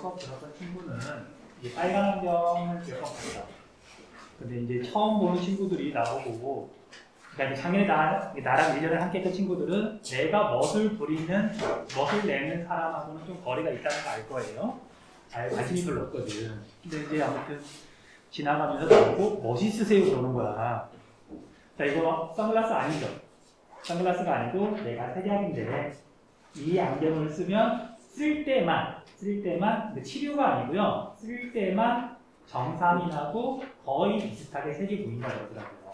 수업 들었던 친구는 이 빨간 안경을 몇 번 봤어. 근데 이제 처음 보는 친구들이 나보고, 그러니까 작년에 나랑 1년을 함께 했던 친구들은 내가 멋을 부리는, 멋을 내는 사람하고는 좀 거리가 있다는 거 알 거예요. 관심이 별로 없거든. 근데 이제 아무튼 지나가면서 나보고 멋있으세요 그러는 거야. 자, 이거 선글라스 아니죠? 선글라스가 아니고 내가 세약인데 이 안경을 쓰면 쓸 때만 근데 치료가 아니고요. 쓸 때만 정상인하고 거의 비슷하게 색이 보인다고 그러더라고요.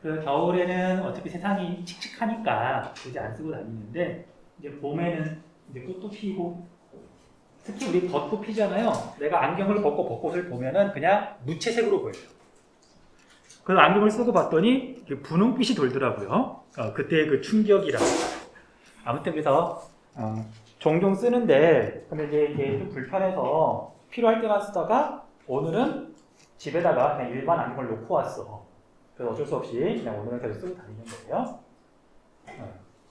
그래서 겨울에는 어차피 세상이 칙칙하니까 굳이 안 쓰고 다니는데 이제 봄에는 이제 꽃도 피고 특히 우리 벚꽃 피잖아요. 내가 안경을 벗고 벚꽃을 보면은 그냥 무채색으로 보여요. 그래서 안경을 쓰고 봤더니 분홍빛이 돌더라고요. 그때의 그 충격이라. 아무튼 그래서 종종 쓰는데 근데 이제 이게 좀 불편해서 필요할 때만 쓰다가 오늘은 집에다가 그냥 일반 안경을 놓고 왔어. 그래서 어쩔 수 없이 그냥 오늘은 계속 쓰고 다니는 거예요.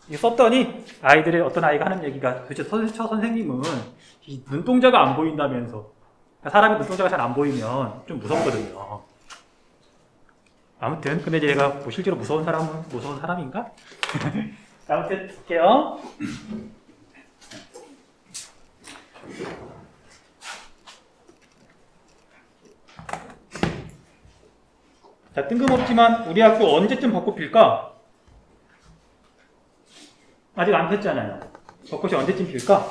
이거 썼더니 아이들의 어떤 아이가 하는 얘기가 도대체 선생님은 이 눈동자가 안 보인다면서 사람이 눈동자가 잘 안 보이면 좀 무섭거든요. 아무튼 근데 이제 내가 뭐 실제로 무서운 사람인가? 아무튼 볼게요. 자, 뜬금없지만 우리 학교 언제쯤 벚꽃 필까? 아직 안 폈잖아요. 벚꽃이 언제쯤 필까?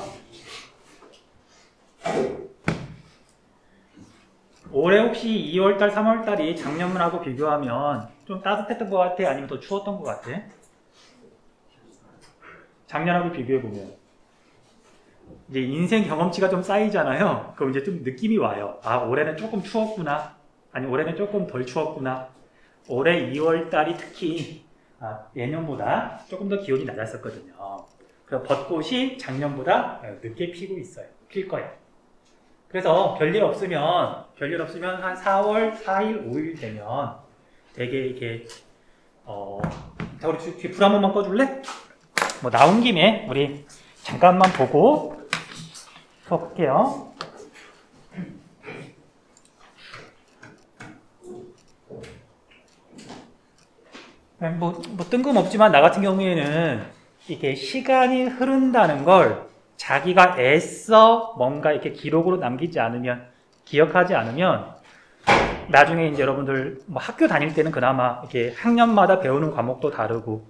올해 혹시 2월달, 3월달이 작년하고 비교하면 좀 따뜻했던 것 같아? 아니면 더 추웠던 것 같아? 작년하고 비교해보면 이제 인생 경험치가 좀 쌓이잖아요. 그럼 이제 좀 느낌이 와요. 아, 올해는 조금 추웠구나. 아니, 올해는 조금 덜 추웠구나. 올해 2월달이 특히 예년보다 조금 더 기온이 낮았었거든요. 그래서 벚꽃이 작년보다 늦게 피고 있어요. 필 거예요. 그래서 별일 없으면 한 4월 4일, 5일 되면 되게 이렇게 자, 우리 뒤에 불 한 번만 꺼줄래? 뭐 나온 김에 우리 잠깐만 보고 볼게요. 뭐 뜬금없지만 나 같은 경우에는 이게 시간이 흐른다는 걸 자기가 애써 뭔가 이렇게 기록으로 남기지 않으면, 기억하지 않으면 나중에 이제 여러분들 뭐 학교 다닐 때는 그나마 이렇게 학년마다 배우는 과목도 다르고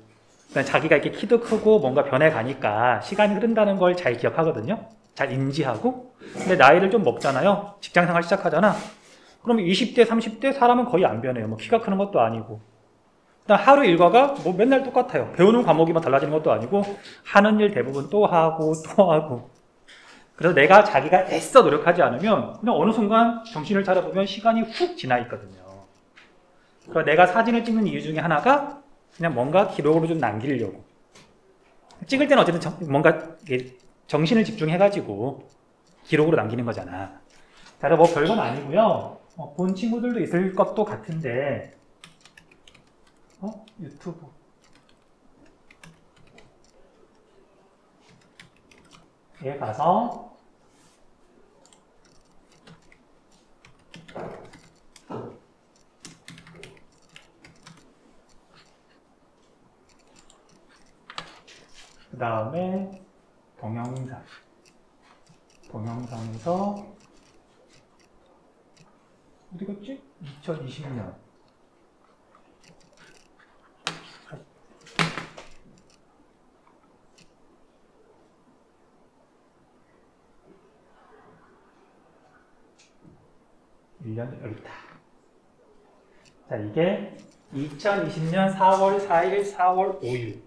자기가 이렇게 키도 크고 뭔가 변해가니까 시간이 흐른다는 걸 잘 기억하거든요. 잘 인지하고. 근데 나이를 좀 먹잖아요. 직장생활 시작하잖아. 그러면 20대, 30대 사람은 거의 안 변해요. 뭐 키가 크는 것도 아니고. 하루 일과가 뭐 맨날 똑같아요. 배우는 과목이만 달라지는 것도 아니고 하는 일 대부분 또 하고 또 하고. 그래서 내가 자기가 애써 노력하지 않으면 그냥 어느 순간 정신을 차려보면 시간이 훅 지나 있거든요. 그래서 내가 사진을 찍는 이유 중에 하나가 그냥 뭔가 기록으로 좀 남기려고. 찍을 때는 어쨌든 뭔가 정신을 집중해가지고 기록으로 남기는 거잖아. 그래서 뭐 별건 아니고요. 본 친구들도 있을 것도 같은데 유튜브 에 가서 그 다음에 동영상에서 어디 갔지? 2020년 1년 여기 있다. 자, 이게 2020년 4월 4일, 4월 5일.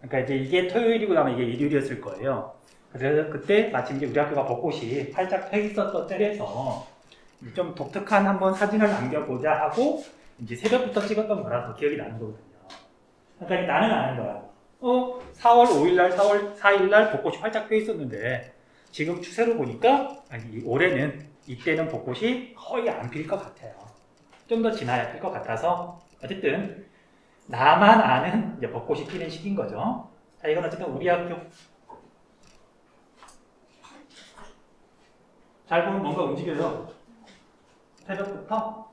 그러니까 이제 이게 토요일이고 아마 이게 일요일이었을 거예요. 그래서 그때 마침 이제 우리 학교가 벚꽃이 활짝 펴 있었던 때라서 좀 독특한 한번 사진을 남겨보자 하고 이제 새벽부터 찍었던 거라서 기억이 나는 거거든요. 그러니까 나는 아는 거야. 4월 5일날, 4월 4일날 벚꽃이 활짝 펴 있었는데 지금 추세로 보니까 올해는 이때는 벚꽃이 거의 안 필 것 같아요. 좀 더 지나야 필 것 같아서 어쨌든 나만 아는 이제 벚꽃이 피는 시기인 거죠. 자, 이건 어쨌든 우리 학교 잘 보면 뭔가 움직여요. 새벽부터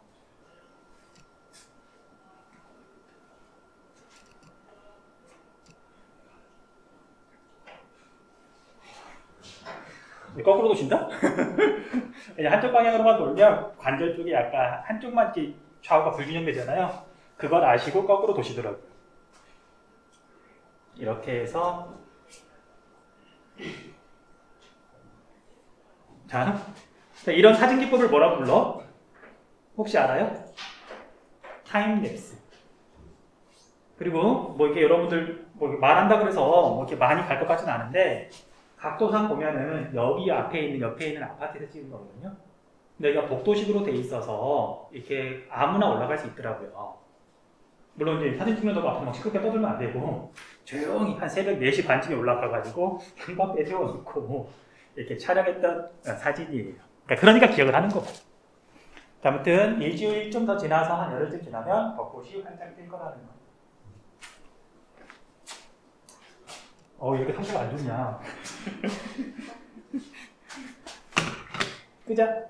거꾸로 도신다? 한쪽 방향으로만 돌면 관절 쪽이 약간 한쪽만 이렇게 좌우가 불균형되잖아요. 그걸 아시고 거꾸로 도시더라고요. 이렇게 해서 자, 이런 사진 기법을 뭐라고 불러? 혹시 알아요? 타임랩스. 그리고 뭐 이렇게 여러분들 뭐 말한다 그래서 뭐 이렇게 많이 갈 것 같지는 않은데 각도상 보면은 여기 앞에 있는 옆에 있는 아파트에서 찍은 거거든요. 근데 여기가 복도식으로 돼 있어서 이렇게 아무나 올라갈 수 있더라고요. 물론 이제 사진 찍는다고 앞에 막 시끄럽게 떠들면 안 되고 조용히 한 새벽 4시 반쯤에 올라가가지고 금방 빼세워놓고 이렇게 촬영했던 사진이에요. 그러니까 기억을 하는 거고. 아무튼 일주일 좀 더 지나서 한 열흘쯤 지나면 벚꽃이 활짝 필 거라는 거. 왜 이렇게 상태가 안 좋냐. 끄자.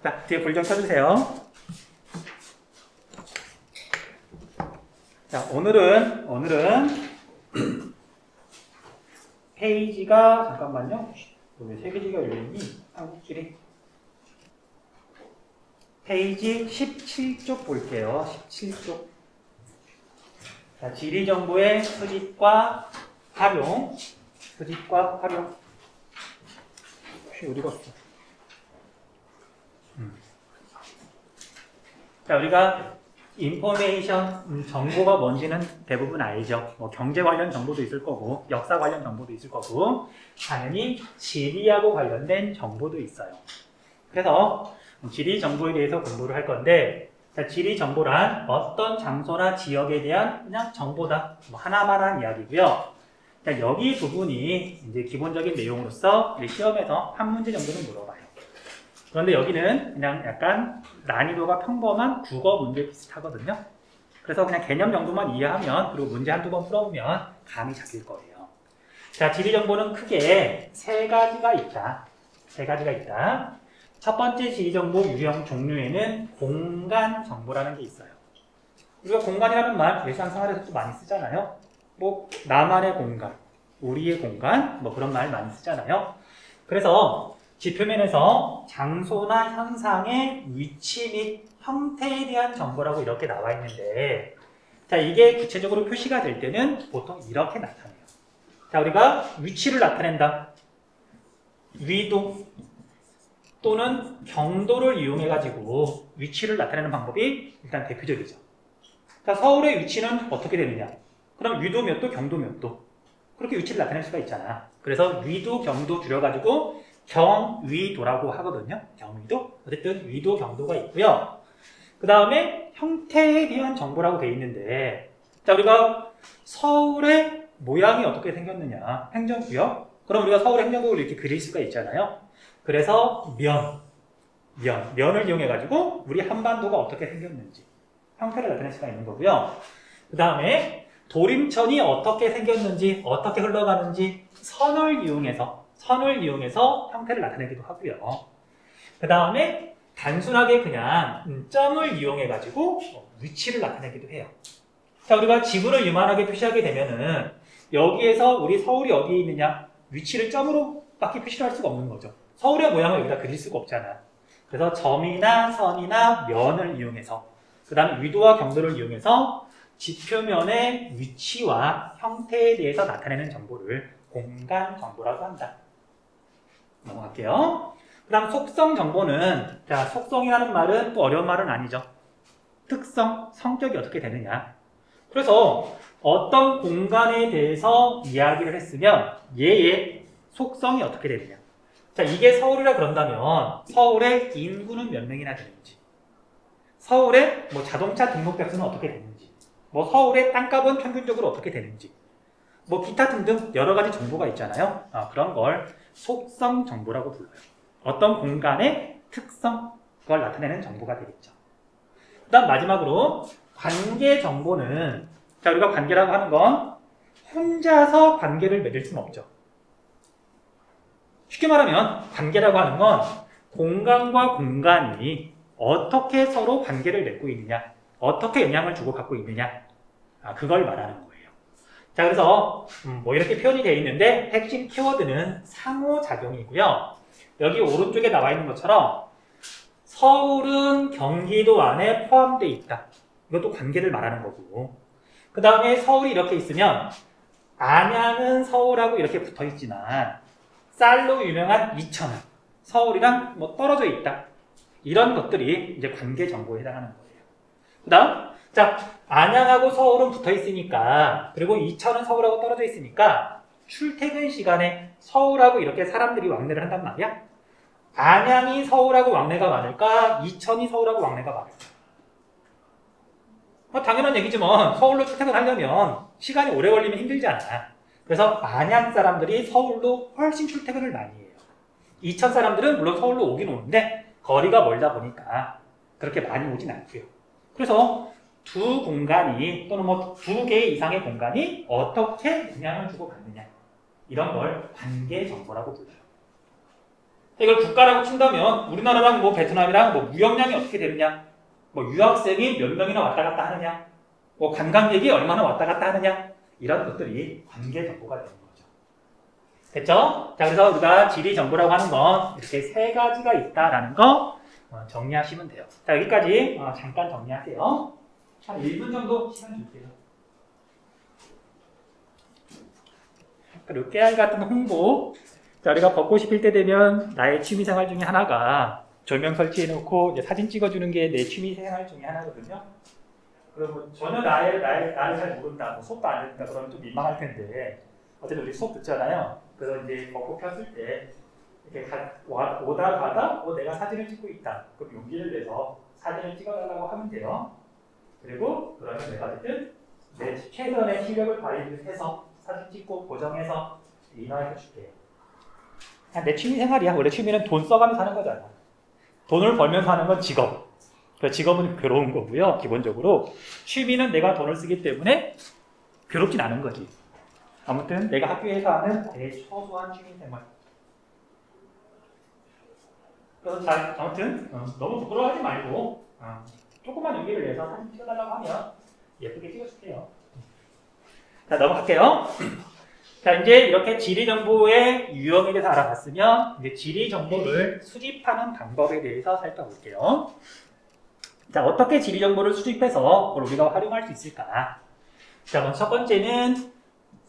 자, 뒤에 불 좀 켜주세요. 자, 오늘은 페이지가 잠깐만요. 왜 3개지가 열려있니? 한국길이. 페이지 17쪽 볼게요. 17쪽. 자, 지리정보의 수집과 활용. 수집과 활용. 혹시 어디 갔어? 자, 우리가 인포메이션, 정보가 뭔지는 대부분 알죠. 뭐 경제 관련 정보도 있을 거고, 역사 관련 정보도 있을 거고, 당연히 지리하고 관련된 정보도 있어요. 그래서 지리 정보에 대해서 공부를 할 건데, 자, 지리 정보란 어떤 장소나 지역에 대한 그냥 정보다. 뭐 하나만한 이야기고요. 자, 여기 부분이 이제 기본적인 내용으로서 시험에서 한 문제 정도는 물어봐요. 그런데 여기는 그냥 약간 난이도가 평범한 국어 문제 비슷하거든요. 그래서 그냥 개념 정도만 이해하면, 그리고 문제 한두 번 풀어보면 감이 잡힐 거예요. 자, 지리 정보는 크게 3가지가 있다. 3가지가 있다. 첫 번째 지리정보 유형 종류에는 공간 정보라는 게 있어요. 우리가 공간이라는 말 일상생활에서도 많이 쓰잖아요. 뭐 나만의 공간, 우리의 공간, 뭐 그런 말 많이 쓰잖아요. 그래서 지표면에서 장소나 현상의 위치 및 형태에 대한 정보라고 이렇게 나와 있는데, 자, 이게 구체적으로 표시가 될 때는 보통 이렇게 나타나요. 자, 우리가 위치를 나타낸다. 위도 또는 경도를 이용해가지고 위치를 나타내는 방법이 일단 대표적이죠. 자, 서울의 위치는 어떻게 되느냐? 그럼 위도 몇 도, 경도 몇 도? 그렇게 위치를 나타낼 수가 있잖아. 그래서 위도, 경도 줄여가지고 경위도라고 하거든요. 경위도. 어쨌든 위도, 경도가 있고요. 그 다음에 형태에 대한 정보라고 되어 있는데, 자, 우리가 서울의 모양이 어떻게 생겼느냐? 행정구역? 그럼 우리가 서울의 행정구역을 이렇게 그릴 수가 있잖아요. 그래서 면을 이용해가지고 우리 한반도가 어떻게 생겼는지 형태를 나타낼 수가 있는 거고요. 그 다음에 도림천이 어떻게 생겼는지, 어떻게 흘러가는지 선을 이용해서 형태를 나타내기도 하고요. 그 다음에 단순하게 그냥 점을 이용해가지고 위치를 나타내기도 해요. 자, 우리가 지구를 유만하게 표시하게 되면은 여기에서 우리 서울이 어디에 있느냐? 위치를 점으로 밖에 표시를 할 수가 없는 거죠. 서울의 모양을 여기다 그릴 수가 없잖아. 그래서 점이나 선이나 면을 이용해서, 그 다음에 위도와 경도를 이용해서 지표면의 위치와 형태에 대해서 나타내는 정보를 공간 정보라고 한다. 넘어갈게요. 그 다음 속성 정보는, 자, 속성이라는 말은 또 어려운 말은 아니죠. 특성, 성격이 어떻게 되느냐. 그래서 어떤 공간에 대해서 이야기를 했으면 얘의 속성이 어떻게 되느냐. 자, 이게 서울이라 그런다면 서울의 인구는 몇 명이나 되는지, 서울의 뭐 자동차 등록대 수는 어떻게 되는지, 뭐 서울의 땅값은 평균적으로 어떻게 되는지, 뭐 기타 등등 여러 가지 정보가 있잖아요. 그런 걸 속성 정보라고 불러요. 어떤 공간의 특성, 그걸 나타내는 정보가 되겠죠. 그 다음 마지막으로 관계 정보는, 자, 우리가 관계라고 하는 건 혼자서 관계를 맺을 수는 없죠. 쉽게 말하면 관계라고 하는 건 공간과 공간이 어떻게 서로 관계를 맺고 있느냐, 어떻게 영향을 주고받고 있느냐, 그걸 말하는 거예요. 자, 그래서 뭐 이렇게 표현이 되어 있는데 핵심 키워드는 상호작용이고요. 여기 오른쪽에 나와 있는 것처럼 서울은 경기도 안에 포함되어 있다. 이것도 관계를 말하는 거고, 그 다음에 서울이 이렇게 있으면 안양은 서울하고 이렇게 붙어 있지만 쌀로 유명한 이천은 서울이랑 뭐 떨어져 있다. 이런 것들이 이제 관계 정보에 해당하는 거예요. 그 다음, 자, 안양하고 서울은 붙어 있으니까, 그리고 이천은 서울하고 떨어져 있으니까 출퇴근 시간에 서울하고 이렇게 사람들이 왕래를 한단 말이야. 안양이 서울하고 왕래가 많을까? 이천이 서울하고 왕래가 많을까? 당연한 얘기지만 서울로 출퇴근하려면 시간이 오래 걸리면 힘들잖아. 그래서 안양 사람들이 서울로 훨씬 출퇴근을 많이 해요. 이천 사람들은 물론 서울로 오긴 오는데 거리가 멀다 보니까 그렇게 많이 오진 않고요. 그래서 두 공간이 또는 뭐 두 개 이상의 공간이 어떻게 영향을 주고 받느냐, 이런 걸 관계 정보라고 불러요. 이걸 국가라고 친다면 우리나라랑 뭐 베트남이랑 뭐 무역량이 어떻게 되느냐, 뭐 유학생이 몇 명이나 왔다 갔다 하느냐, 뭐 관광객이 얼마나 왔다 갔다 하느냐, 이런 것들이 관계 정보가 되는 거죠. 됐죠? 자, 그래서 우리가 지리 정보라고 하는 건 이렇게 세 가지가 있다라는 거 정리하시면 돼요. 자, 여기까지 잠깐 정리하세요. 한 1분 정도 시간 줄게요. 그리고 깨알 같은 홍보. 자, 우리가 벚꽃이 필 때 되면 나의 취미생활 중에 하나가 조명 설치해놓고 이제 사진 찍어주는 게 내 취미생활 중에 하나거든요. 그리고 전혀 나를 잘 모른다, 뭐 수업도 안 듣는다 그러면 좀 민망할 텐데, 어쨌든 우리 수업 듣잖아요. 그래서 이제 벚꽃 폈을 때 이렇게 오다 가다 내가 사진을 찍고 있다. 그럼 용기를 내서 사진을 찍어달라고 하면 돼요. 그리고 그러면 내가 어쨌든 내 최선의 시력을 발휘해서 사진 찍고 고정해서 인화해서 줄게요. 그냥 내 취미 생활이야. 원래 취미는 돈 써가면서 하는 거잖아. 돈을 벌면서 하는 건 직업. 직업은 괴로운 거고요. 기본적으로 취미는 내가 돈을 쓰기 때문에 괴롭진 않은 거지. 아무튼 내가 학교에서 하는 대초소한 취미생활. 그래서 잘 아무튼 너무 부끄러워하지 말고 조금만 용기를 내서 사진 찍어달라고 하면 예쁘게 찍어줄게요. 자, 넘어갈게요. 자, 이제 이렇게 지리정보의 유형에 대해서 알아봤으면 이제 지리정보를 수집하는 방법에 대해서 살펴볼게요. 자, 어떻게 지리정보를 수집해서 그걸 우리가 활용할 수 있을까? 자, 그럼 첫 번째는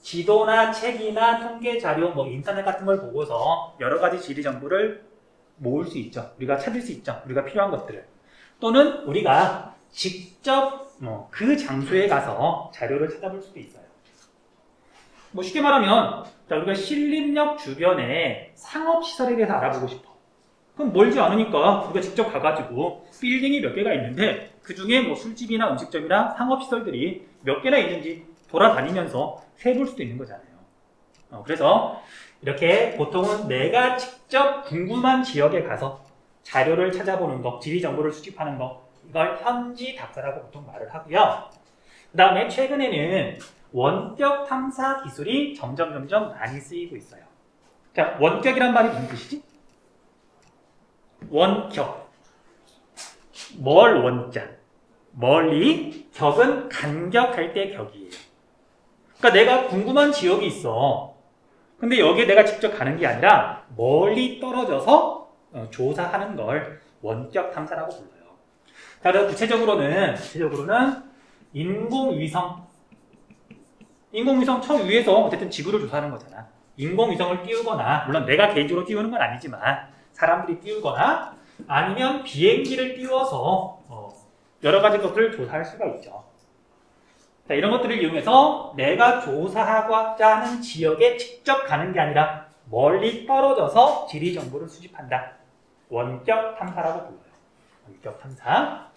지도나 책이나 통계 자료, 뭐 인터넷 같은 걸 보고서 여러 가지 지리정보를 모을 수 있죠. 우리가 찾을 수 있죠. 우리가 필요한 것들을. 또는 우리가 직접 그 장소에 가서 자료를 찾아볼 수도 있어요. 뭐 쉽게 말하면, 자, 우리가 신림역 주변에 상업시설에 대해서 알아보고 싶어. 그럼 멀지 않으니까 우리가 직접 가가지고 빌딩이 몇 개가 있는데 그 중에 뭐 술집이나 음식점이나 상업시설들이 몇 개나 있는지 돌아다니면서 세볼 수도 있는 거잖아요. 그래서 이렇게 보통은 내가 직접 궁금한 지역에 가서 자료를 찾아보는 거, 지리정보를 수집하는 거, 이걸 현지 답사라고 보통 말을 하고요. 그 다음에 최근에는 원격 탐사 기술이 점점 많이 쓰이고 있어요. 자, 원격이란 말이 무슨 뜻이지? 원격. 멀 원자. 멀리, 격은 간격할 때 격이에요. 그러니까 내가 궁금한 지역이 있어. 근데 여기에 내가 직접 가는 게 아니라 멀리 떨어져서 조사하는 걸 원격 탐사라고 불러요. 자, 그래서 구체적으로는 인공위성 저 위에서 어쨌든 지구를 조사하는 거잖아. 인공위성을 띄우거나, 물론 내가 개인적으로 띄우는 건 아니지만 사람들이 띄우거나 아니면 비행기를 띄워서 여러 가지 것들을 조사할 수가 있죠. 자, 이런 것들을 이용해서 내가 조사하고자 하는 지역에 직접 가는 게 아니라 멀리 떨어져서 지리 정보를 수집한다. 원격 탐사라고 불러요. 원격 탐사.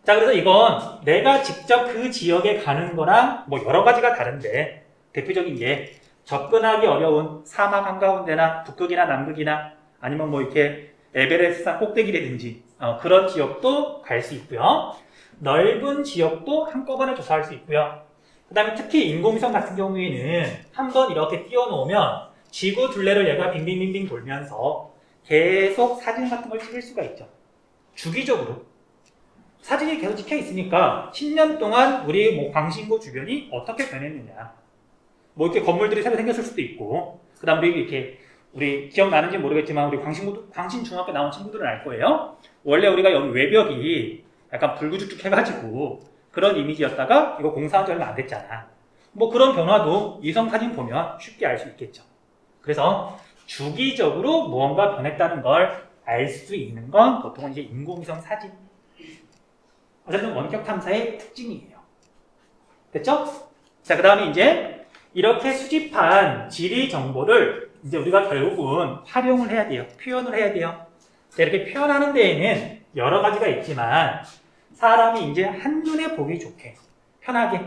자, 그래서 이건 내가 직접 그 지역에 가는 거랑 뭐 여러 가지가 다른데, 대표적인 게 접근하기 어려운 사막 한가운데나 북극이나 남극이나 아니면 뭐 이렇게 에베레스트산 꼭대기라든지 그런 지역도 갈 수 있고요. 넓은 지역도 한꺼번에 조사할 수 있고요. 그 그 다음에 특히 인공위성 같은 경우에는 한번 이렇게 띄워놓으면 지구 둘레를 얘가 빙빙빙빙 돌면서 계속 사진 같은 걸 찍을 수가 있죠. 주기적으로. 사진이 계속 찍혀 있으니까 10년 동안 우리 뭐 광신구 주변이 어떻게 변했느냐. 뭐 이렇게 건물들이 새로 생겼을 수도 있고, 그 다음 우리 기억나는지 모르겠지만 우리 광신중학교 나온 친구들은 알 거예요. 원래 우리가 여기 외벽이 약간 불구죽죽 해가지고 그런 이미지였다가 이거 공사한 지 얼마 안 됐잖아. 뭐 그런 변화도 위성사진 보면 쉽게 알 수 있겠죠. 그래서 주기적으로 무언가 변했다는 걸 알 수 있는 건 보통은 이제 인공위성 사진. 어쨌든 원격 탐사의 특징이에요. 됐죠? 자, 그 다음에 이제 이렇게 수집한 지리 정보를 이제 우리가 결국은 활용을 해야 돼요. 표현을 해야 돼요. 자, 이렇게 표현하는 데에는 여러 가지가 있지만 사람이 이제 한눈에 보기 좋게 편하게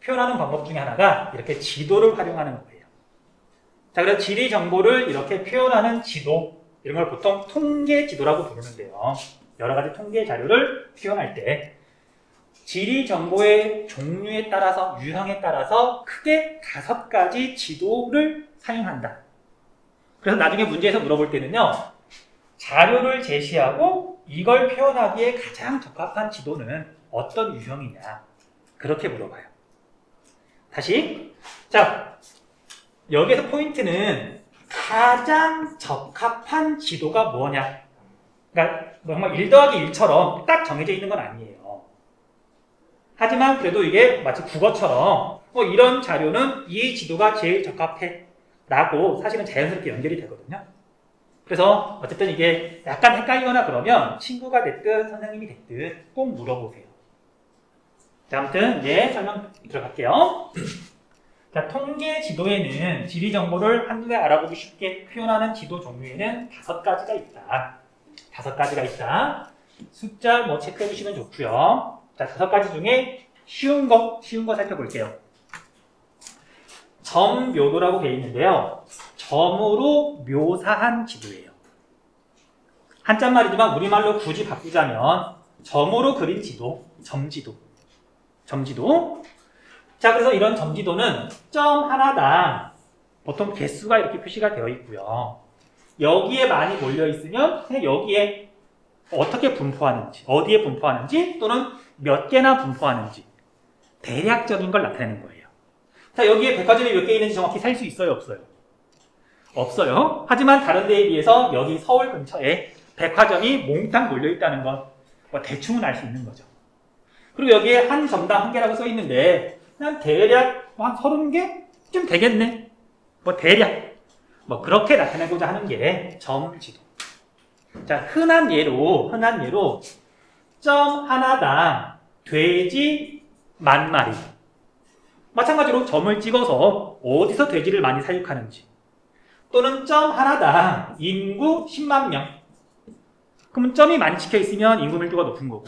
표현하는 방법 중에 하나가 이렇게 지도를 활용하는 거예요. 자, 그래서 지리 정보를 이렇게 표현하는 지도, 이런 걸 보통 통계 지도라고 부르는데요. 여러 가지 통계 자료를 표현할 때 지리 정보의 종류에 따라서, 유형에 따라서 크게 5가지 지도를 사용한다. 그래서 나중에 문제에서 물어볼 때는요, 자료를 제시하고 이걸 표현하기에 가장 적합한 지도는 어떤 유형이냐, 그렇게 물어봐요. 다시, 자, 여기에서 포인트는 가장 적합한 지도가 뭐냐. 그러니까 정말 1 더하기 1처럼 딱 정해져 있는 건 아니에요. 하지만 그래도 이게 마치 국어처럼 뭐 이런 자료는 이 지도가 제일 적합해 라고 사실은 자연스럽게 연결이 되거든요. 그래서 어쨌든 이게 약간 헷갈리거나 그러면 친구가 됐든 선생님이 됐든 꼭 물어보세요. 자, 아무튼 이제 설명 들어갈게요. 자, 통계 지도에는 지리 정보를 한눈에 알아보기 쉽게 표현하는 지도 종류에는 5가지가 있다. 5가지가 있다. 숫자 뭐 체크해 주시면 좋고요. 자, 5가지 중에 쉬운 거 살펴볼게요. 점묘도라고 되어 있는데요. 점으로 묘사한 지도예요. 한자말이지만 우리말로 굳이 바꾸자면 점으로 그린 지도, 점지도. 자, 그래서 이런 점지도는 점 하나당 보통 개수가 이렇게 표시가 되어 있고요. 여기에 많이 몰려 있으면 그냥 여기에 어떻게 분포하는지, 어디에 분포하는지 또는 몇 개나 분포하는지 대략적인 걸 나타내는 거예요. 자, 여기에 백화점이 몇 개 있는지 정확히 살 수 있어요, 없어요? 없어요. 하지만 다른 데에 비해서 여기 서울 근처에 백화점이 몽땅 몰려 있다는 건 뭐 대충은 알 수 있는 거죠. 그리고 여기에 한 점당 1개라고 써 있는데 그냥 대략 한 30개쯤 되겠네. 뭐 대략 뭐 그렇게 나타내고자 하는 게 점지도. 자, 흔한 예로 점 하나당 돼지 10,000마리. 마찬가지로 점을 찍어서 어디서 돼지를 많이 사육하는지, 또는 점 하나당 인구 10만 명. 그러면 점이 많이 찍혀 있으면 인구 밀도가 높은 거고,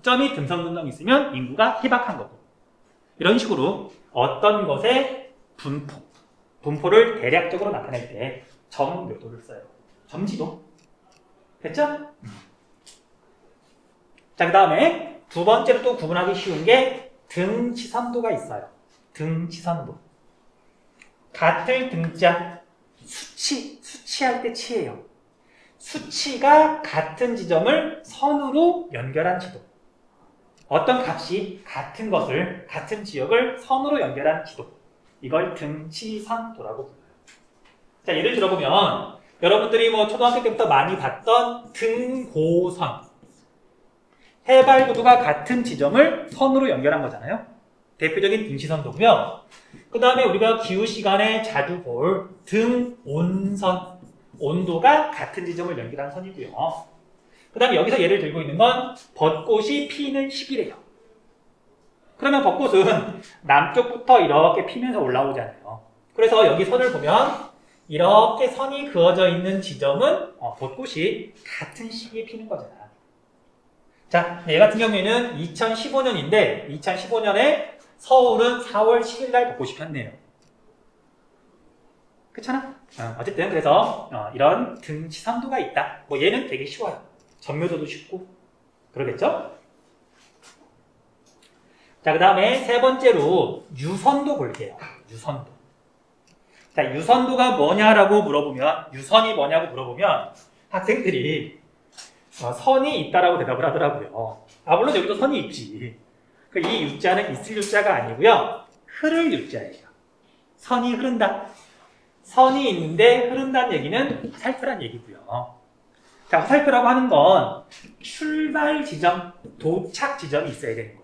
점이 듬성듬성 있으면 인구가 희박한 거고, 이런 식으로 어떤 것의 분포를 대략적으로 나타낼 때 점묘도를 써요. 점지도. 됐죠? 자, 그 다음에 두 번째로 또 구분하기 쉬운 게 등치선도가 있어요. 등치선도. 같을 등자, 수치할 때 치예요. 수치가 같은 지점을 선으로 연결한 지도. 어떤 값이 같은 것을, 같은 지역을 선으로 연결한 지도. 이걸 등치선도라고 불러요. 자, 예를 들어보면 여러분들이 뭐 초등학교 때부터 많이 봤던 등고선. 해발 구도가 같은 지점을 선으로 연결한 거잖아요. 대표적인 등치선도고요. 그 다음에 우리가 기후 시간에 자주 볼 등온선. 온도가 같은 지점을 연결한 선이고요. 그 다음에 여기서 예를 들고 있는 건 벚꽃이 피는 시기래요. 그러면 벚꽃은 남쪽부터 이렇게 피면서 올라오잖아요. 그래서 여기 선을 보면 이렇게 선이 그어져 있는 지점은 벚꽃이 같은 시기에 피는 거잖아. 자, 얘 같은 경우에는 2015년인데 2015년에 서울은 4월 10일 날 벚꽃이 폈네요. 그렇잖아? 어쨌든 그래서 이런 등치선도가 있다. 뭐 얘는 되게 쉬워요. 점묘도도 쉽고 그러겠죠? 자, 그 다음에 세 번째로 유선도 볼게요. 유선도. 자, 유선도가 뭐냐라고 물어보면, 유선이 뭐냐고 물어보면 학생들이 선이 있다라고 대답을 하더라고요. 물론 여기도 선이 있지. 이 유자는 있을 유자가 아니고요. 흐를 유자예요. 선이 흐른다. 선이 있는데 흐른다는 얘기는 화살표란 얘기고요. 자, 화살표라고 하는 건 출발 지점, 도착 지점이 있어야 되는 거예요.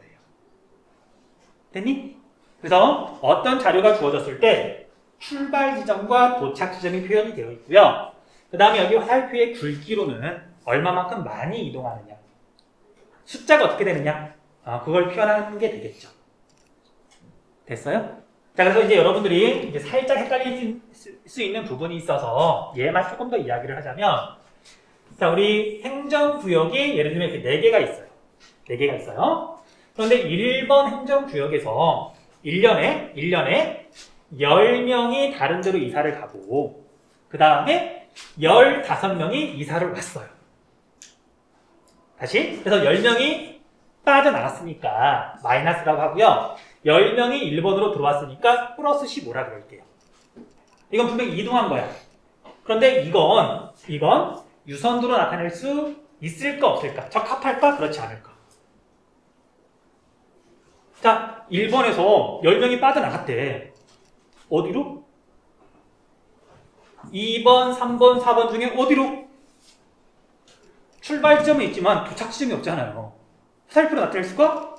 됐니? 그래서 어떤 자료가 주어졌을 때 출발 지점과 도착 지점이 표현이 되어 있고요. 그 다음에 여기 화살표의 굵기로는 얼마만큼 많이 이동하느냐, 숫자가 어떻게 되느냐, 그걸 표현하는 게 되겠죠. 됐어요? 자, 그래서 이제 여러분들이 이제 살짝 헷갈릴 수 있는 부분이 있어서 얘만 조금 더 이야기를 하자면, 자, 우리 행정구역이 예를 들면 이렇게 4개가 있어요. 4개가 있어요. 그런데 1번 행정구역에서 1년에 10명이 다른 데로 이사를 가고, 그 다음에 15명이 이사를 왔어요. 다시. 그래서 10명이 빠져나갔으니까 마이너스라고 하고요. 10명이 1번으로 들어왔으니까 플러스 15라 그럴게요. 이건 분명히 이동한 거야. 그런데 이건 유선도로 나타낼 수 있을까 없을까? 적합할까? 그렇지 않을까? 자, 1번에서 10명이 빠져나갔대. 어디로? 2번, 3번, 4번 중에 어디로? 출발 지점은 있지만 도착 지점이 없잖아요. 화살표로 나타낼 수가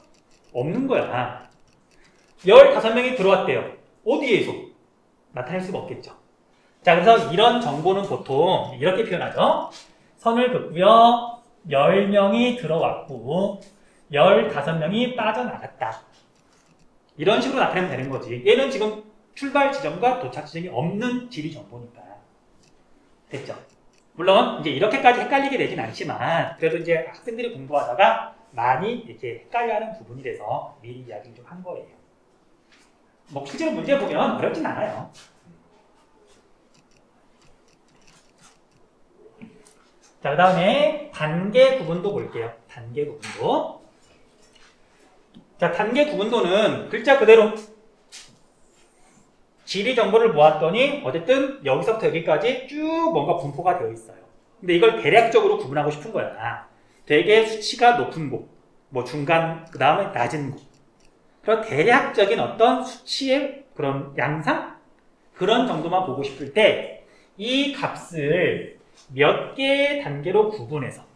없는 거야. 15명이 들어왔대요. 어디에서? 나타낼 수가 없겠죠. 자, 그래서 이런 정보는 보통 이렇게 표현하죠. 선을 긋고요. 10명이 들어왔고 15명이 빠져나갔다. 이런 식으로 나타내면 되는 거지. 얘는 지금 출발 지점과 도착 지점이 없는 지리 정보니까. 됐죠? 물론 이제 이렇게까지 헷갈리게 되진 않지만 그래도 이제 학생들이 공부하다가 많이 이렇게 헷갈려하는 부분이 돼서 미리 이야기를 좀 한 거예요. 뭐 실제로 문제 보면 어렵진 않아요. 자, 그 다음에 단계 구분도 볼게요. 단계 구분도. 자, 단계 구분도는 글자 그대로 지리 정보를 모았더니 어쨌든 여기서부터 여기까지 쭉 뭔가 분포가 되어 있어요. 근데 이걸 대략적으로 구분하고 싶은 거야. 되게 수치가 높은 곳, 뭐 중간, 그 다음에 낮은 곳. 그런 대략적인 어떤 수치의 그런 양상? 그런 정도만 보고 싶을 때 이 값을 몇 개의 단계로 구분해서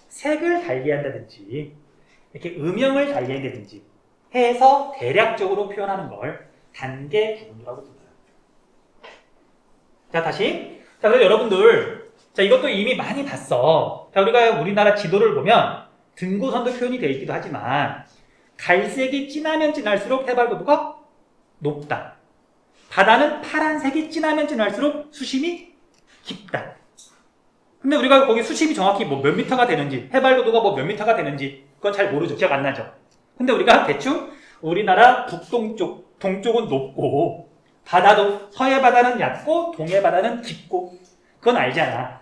색을 달리한다든지 이렇게 음영을 달리한다든지 해서 대략적으로 표현하는 걸 단계 구분도라고 불러요. 자, 다시. 자, 그래서 여러분들, 자, 이것도 이미 많이 봤어. 자, 우리가 우리나라 지도를 보면 등고선도 표현이 되어 있기도 하지만 갈색이 진하면 진할수록 해발고도가 높다. 바다는 파란색이 진하면 진할수록 수심이 깊다. 근데 우리가 거기 수심이 정확히 뭐 몇 미터가 되는지, 해발고도가 뭐 몇 미터가 되는지 그건 잘 모르죠. 기억 안 나죠. 근데 우리가 대충 우리나라 북동쪽, 동쪽은 높고 바다도 서해 바다는 얕고 동해 바다는 깊고 그건 알잖아.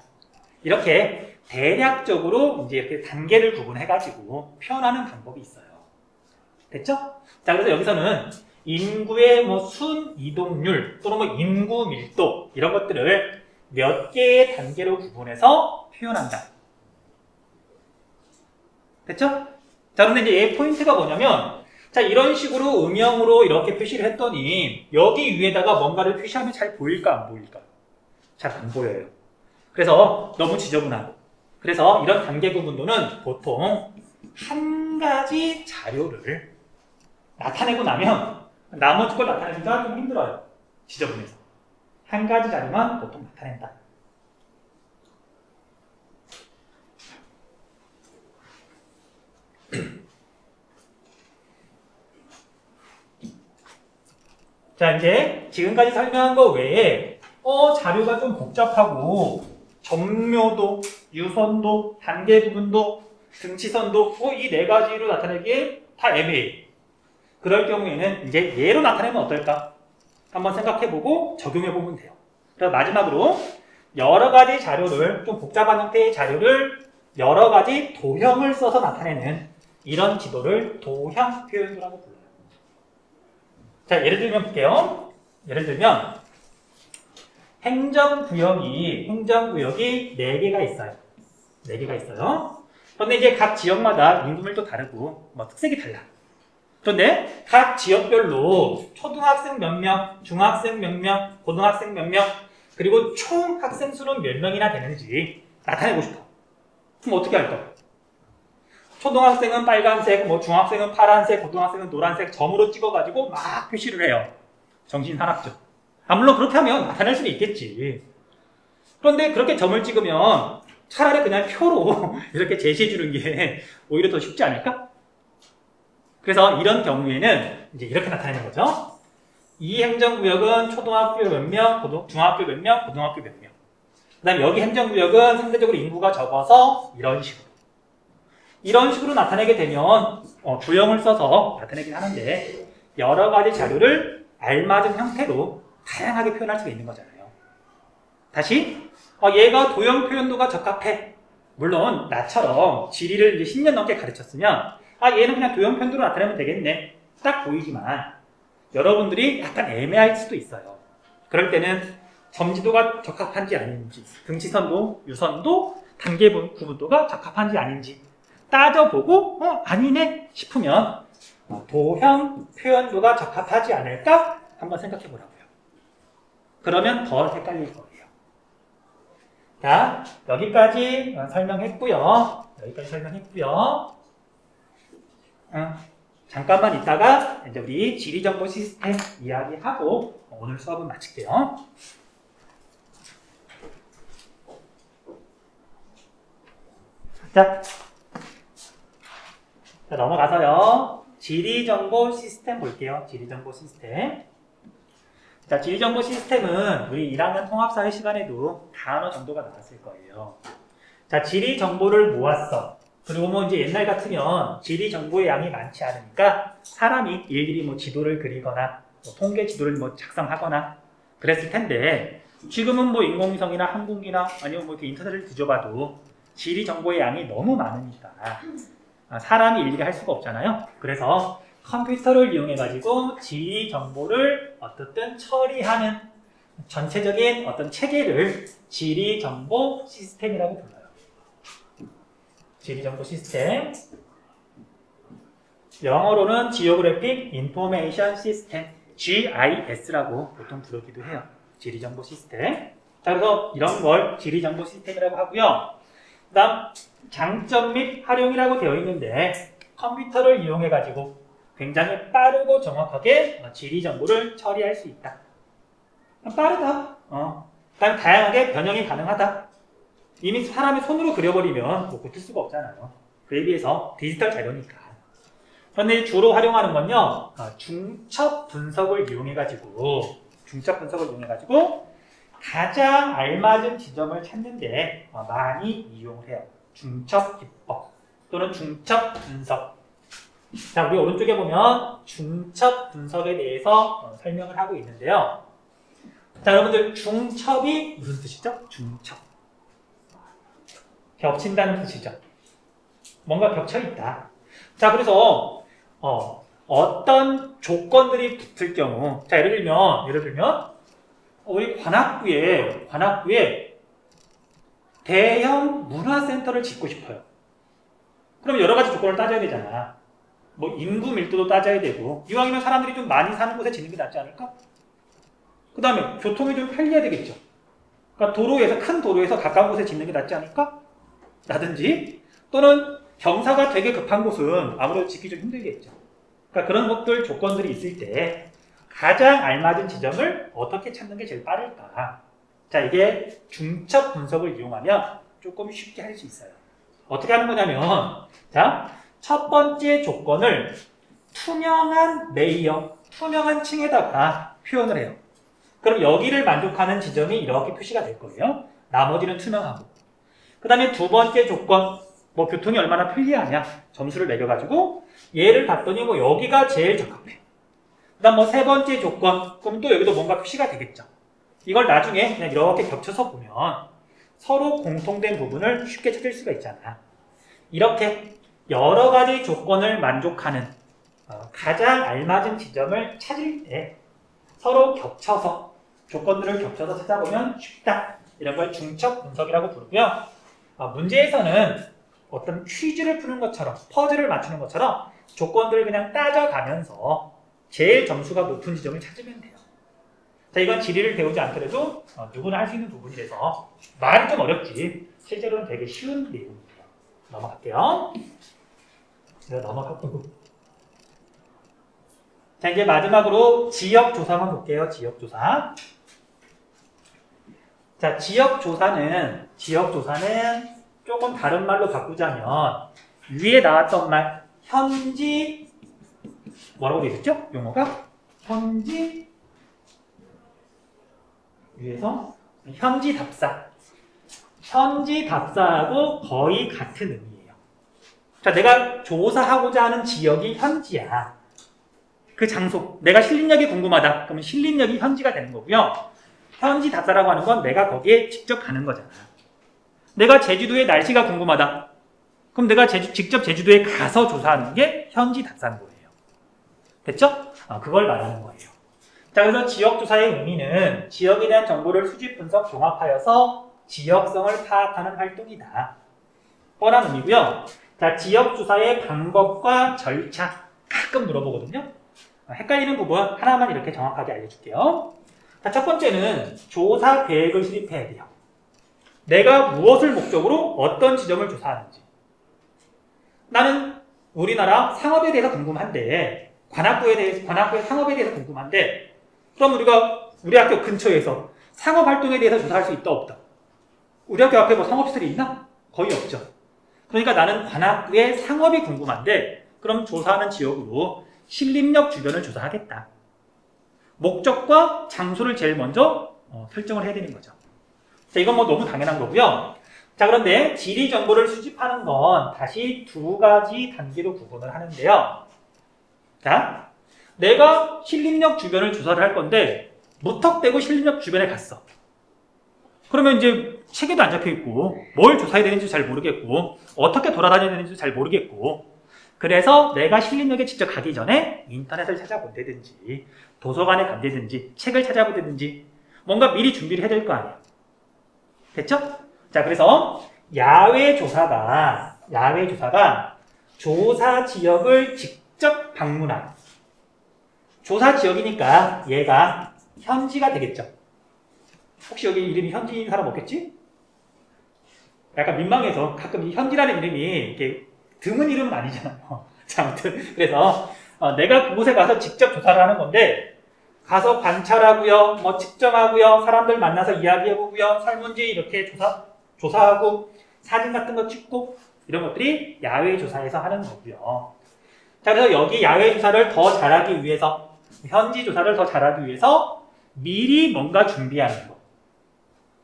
이렇게 대략적으로 이제 이렇게 단계를 구분해가지고 표현하는 방법이 있어요. 됐죠? 자, 그래서 여기서는 인구의 뭐 순 이동률 또는 뭐 인구 밀도 이런 것들을 몇 개의 단계로 구분해서 표현한다. 됐죠? 자, 그런데 이제 얘 포인트가 뭐냐면, 자, 이런 식으로 음영으로 이렇게 표시를 했더니 여기 위에다가 뭔가를 표시하면 잘 보일까 안 보일까? 잘 안 보여요. 그래서 너무 지저분하고. 그래서 이런 단계 구분도는 보통 한 가지 자료를 나타내고 나면 나머지 걸 나타내기가 좀 힘들어요. 지저분해서. 한 가지 자료만 보통 나타낸다. 자, 이제 지금까지 설명한 거 외에 자료가 좀 복잡하고 점묘도, 유선도, 단계 구분도, 등치선도 이 4가지로 나타내기에 다 애매해. 그럴 경우에는 이제 얘로 나타내면 어떨까? 한번 생각해보고 적용해보면 돼요. 그래서 마지막으로 여러 가지 자료를, 좀 복잡한 형태의 자료를 여러 가지 도형을 써서 나타내는 이런 지도를 도형 표현도라고 불러요. 자, 예를 들면 볼게요. 예를 들면 행정구역이 4개가 있어요. 4개가 있어요. 그런데 이제 각 지역마다 인구밀도 다르고 뭐 특색이 달라. 그런데 각 지역별로 초등학생 몇 명, 중학생 몇 명, 고등학생 몇 명, 그리고 총 학생 수는 몇 명이나 되는지 나타내고 싶어. 그럼 어떻게 할까? 초등학생은 빨간색, 뭐 중학생은 파란색, 고등학생은 노란색 점으로 찍어가지고 막 표시를 해요. 정신산업적. 물론 그렇게 하면 나타낼 수는 있겠지. 그런데 그렇게 점을 찍으면 차라리 그냥 표로 이렇게 제시해주는 게 오히려 더 쉽지 않을까? 그래서 이런 경우에는 이제 이렇게 나타내는 거죠. 이 행정구역은 초등학교 몇 명, 중학교 몇 명, 고등학교 몇 명. 그 다음에 여기 행정구역은 상대적으로 인구가 적어서 이런 식으로 나타내게 되면 도형을 써서 나타내긴 하는데 여러 가지 자료를 알맞은 형태로 다양하게 표현할 수가 있는 거잖아요. 다시 얘가 도형 표현도가 적합해. 물론 나처럼 지리를 이제 10년 넘게 가르쳤으면 얘는 그냥 도형 표현도로 나타내면 되겠네. 딱 보이지만 여러분들이 약간 애매할 수도 있어요. 그럴 때는 점지도가 적합한지 아닌지, 등치선도, 유선도, 단계 구분도가 적합한지 아닌지 따져보고 아니네 싶으면 도형 표현도가 적합하지 않을까 한번 생각해 보라고요. 그러면 더 헷갈릴 거예요. 자, 여기까지 설명했고요. 잠깐만 있다가 이제 우리 지리정보 시스템 이야기하고 오늘 수업은 마칠게요. 자, 넘어가서요. 지리정보 시스템 볼게요. 지리정보 시스템. 자, 지리정보 시스템은 우리 1학년 통합사회 시간에도 단어 정도가 나왔을 거예요. 자, 지리정보를 모았어. 그리고 뭐 이제 옛날 같으면 지리정보의 양이 많지 않으니까 사람이 일일이 뭐 지도를 그리거나 뭐 통계 지도를 뭐 작성하거나 그랬을 텐데 지금은 뭐 인공위성이나 항공기나 아니면 뭐 이렇게 인터넷을 뒤져봐도 지리정보의 양이 너무 많으니까 사람이 일일이 할 수가 없잖아요. 그래서 컴퓨터를 이용해가지고 지리 정보를 어떻든 처리하는 전체적인 어떤 체계를 지리 정보 시스템이라고 불러요. 지리 정보 시스템. 영어로는 Geographic Information System, GIS라고 보통 부르기도 해요. 지리 정보 시스템. 자, 그래서 이런 걸 지리 정보 시스템이라고 하고요. 그 다음 장점 및 활용이라고 되어 있는데 컴퓨터를 이용해가지고 굉장히 빠르고 정확하게 지리 정보를 처리할 수 있다. 빠르다. 그다음 다양하게 변형이 가능하다. 이미 사람이 손으로 그려버리면 뭐 고칠 수가 없잖아요. 그에 비해서 디지털 자료니까. 그런데 주로 활용하는 건요, 중첩 분석을 이용해가지고 가장 알맞은 지점을 찾는데 많이 이용을 해요. 중첩 기법 또는 중첩 분석. 자, 우리 오른쪽에 보면 중첩 분석에 대해서 설명을 하고 있는데요. 자, 여러분들 중첩이 무슨 뜻이죠? 중첩. 겹친다는 뜻이죠. 뭔가 겹쳐있다. 자, 그래서 어떤 조건들이 붙을 경우, 자, 예를 들면 우리 관악구에 대형 문화센터를 짓고 싶어요. 그럼 여러 가지 조건을 따져야 되잖아. 뭐 인구 밀도도 따져야 되고, 이왕이면 사람들이 좀 많이 사는 곳에 짓는 게 낫지 않을까? 그 다음에 교통이 좀 편리해야 되겠죠. 그러니까 큰 도로에서 가까운 곳에 짓는 게 낫지 않을까? 라든지, 또는 경사가 되게 급한 곳은 아무래도 짓기 좀 힘들겠죠. 그러니까 그런 것들 조건들이 있을 때 가장 알맞은 지점을 어떻게 찾는 게 제일 빠를까? 자, 이게 중첩 분석을 이용하면 조금 쉽게 할 수 있어요. 어떻게 하는 거냐면, 자, 첫 번째 조건을 투명한 레이어, 투명한 층에다가 표현을 해요. 그럼 여기를 만족하는 지점이 이렇게 표시가 될 거예요. 나머지는 투명하고. 그 다음에 두 번째 조건, 뭐 교통이 얼마나 편리하냐 점수를 매겨가지고 얘를 봤더니 뭐 여기가 제일 적합해. 그 다음 뭐 세 번째 조건, 그럼 또 여기도 뭔가 표시가 되겠죠. 이걸 나중에 그냥 이렇게 겹쳐서 보면 서로 공통된 부분을 쉽게 찾을 수가 있잖아. 이렇게 여러 가지 조건을 만족하는 가장 알맞은 지점을 찾을 때 서로 겹쳐서 조건들을 겹쳐서 찾아보면 쉽다. 이런 걸 중첩 분석이라고 부르고요. 문제에서는 어떤 퀴즈를 푸는 것처럼 퍼즐을 맞추는 것처럼 조건들을 그냥 따져가면서 제일 점수가 높은 지점을 찾으면 돼요. 자, 이건 지리를 배우지 않더라도 누구나 할 수 있는 부분이라서 말은 좀 어렵지 실제로는 되게 쉬운 내용입니다. 넘어갈게요. 제가 넘어가고 자, 이제 마지막으로 지역조사만 볼게요. 지역조사. 자, 지역조사는 조금 다른 말로 바꾸자면 위에 나왔던 말 현지 뭐라고 되어 있었죠? 용어가 현지 위에서 현지 답사하고 거의 같은 의미예요. 자, 내가 조사하고자 하는 지역이 현지야. 그 장소, 내가 신림역이 궁금하다. 그러면 신림역이 현지가 되는 거고요. 현지 답사라고 하는 건 내가 거기에 직접 가는 거잖아. 내가 제주도의 날씨가 궁금하다. 그럼 내가 직접 제주도에 가서 조사하는 게 현지 답사인 거예요. 됐죠? 그걸 말하는 거예요. 자, 그래서 지역조사의 의미는 지역에 대한 정보를 수집, 분석, 종합하여서 지역성을 파악하는 활동이다. 뻔한 의미고요. 자, 지역조사의 방법과 절차 가끔 물어보거든요. 헷갈리는 부분 하나만 이렇게 정확하게 알려줄게요. 자, 첫 번째는 조사 계획을 수립해야 돼요. 내가 무엇을 목적으로 어떤 지점을 조사하는지. 나는 우리나라 상업에 대해서 궁금한데 관악구의 상업에 대해서 궁금한데 그럼 우리가 우리 학교 근처에서 상업 활동에 대해서 조사할 수 있다 없다? 우리 학교 앞에 뭐 상업시설이 있나? 거의 없죠. 그러니까 나는 관악구의 상업이 궁금한데 그럼 조사하는 지역으로 신림역 주변을 조사하겠다. 목적과 장소를 제일 먼저 설정을 해야 되는 거죠. 자, 이건 뭐 너무 당연한 거고요. 자, 그런데 지리 정보를 수집하는 건 다시 두 가지 단계로 구분을 하는데요. 자, 내가 신림역 주변을 조사를 할 건데 무턱대고 신림역 주변에 갔어. 그러면 이제 책에도 안 적혀 있고 뭘 조사해야 되는지 잘 모르겠고 어떻게 돌아다녀야 되는지 잘 모르겠고 그래서 내가 신림역에 직접 가기 전에 인터넷을 찾아본다든지 도서관에 간다든지 책을 찾아보다든지 뭔가 미리 준비를 해야 될 거 아니에요. 됐죠? 자, 그래서 야외 조사가 조사 지역을 직접 방문한 조사 지역이니까 얘가 현지가 되겠죠. 혹시 여기 이름이 현지인 사람 없겠지? 약간 민망해서 가끔 이 현지라는 이름이 이렇게 드문 이름은 아니잖아요. 자, 아무튼 그래서 내가 그곳에 가서 직접 조사를 하는 건데 가서 관찰하고요, 뭐 측정하고요, 사람들 만나서 이야기해보고요, 설문지 이렇게 조사하고 사진 같은 거 찍고 이런 것들이 야외 조사에서 하는 거고요. 자, 그래서 여기 야외 조사를 더 잘하기 위해서 현지 조사를 더 잘하기 위해서 미리 뭔가 준비하는 거.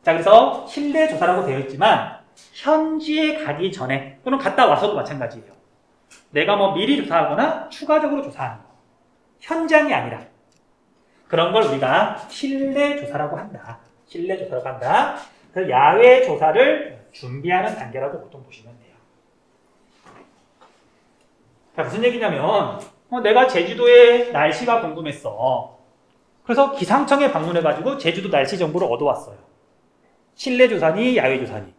자, 그래서 실내 조사라고 되어 있지만 현지에 가기 전에 또는 갔다 와서도 마찬가지예요. 내가 뭐 미리 조사하거나 추가적으로 조사하는 거. 현장이 아니라 그런 걸 우리가 실내 조사라고 한다. 실내 조사라고 한다. 그래서 야외 조사를 준비하는 단계라고 보통 보시면 돼요. 자, 무슨 얘기냐면 내가 제주도의 날씨가 궁금했어. 그래서 기상청에 방문해가지고 제주도 날씨 정보를 얻어왔어요. 실내 조사니 야외 조사니.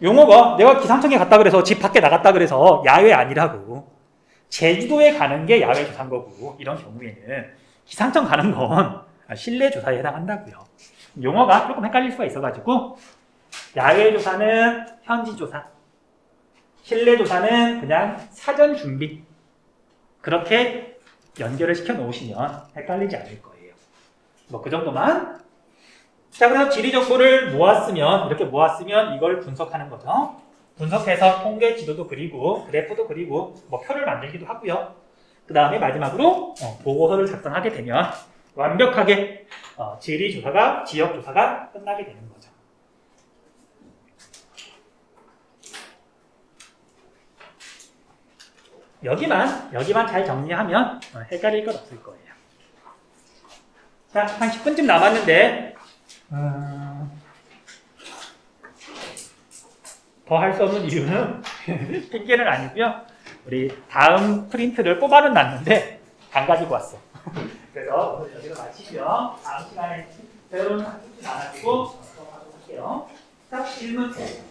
용어가 내가 기상청에 갔다 그래서 집 밖에 나갔다 그래서 야외 아니라고. 제주도에 가는 게 야외 조사인 거고 이런 경우에는 기상청 가는 건 실내 조사에 해당한다고요. 용어가 조금 헷갈릴 수가 있어가지고 야외 조사는 현지 조사, 실내 조사는 그냥 사전 준비. 그렇게 연결을 시켜 놓으시면 헷갈리지 않을 거예요. 뭐 그 정도만. 자, 그래서 지리 정보를 이렇게 모았으면 이걸 분석하는 거죠. 분석해서 통계 지도도 그리고 그래프도 그리고 뭐 표를 만들기도 하고요. 그 다음에 마지막으로 보고서를 작성하게 되면 완벽하게 지리 조사가, 지역 조사가 끝나게 되는 거죠. 여기만 잘 정리하면 헷갈릴 것 없을 거예요. 자, 한 10분쯤 남았는데 더 할 수 없는 이유는 핑계는 아니고요. 우리 다음 프린트를 뽑아는 놨는데 안 가지고 왔어. 그래서 오늘 여기서 마치고요. 다음 시간에 새로운 학습지 나눠주고 수업하도록 할게요. 딱 1문제.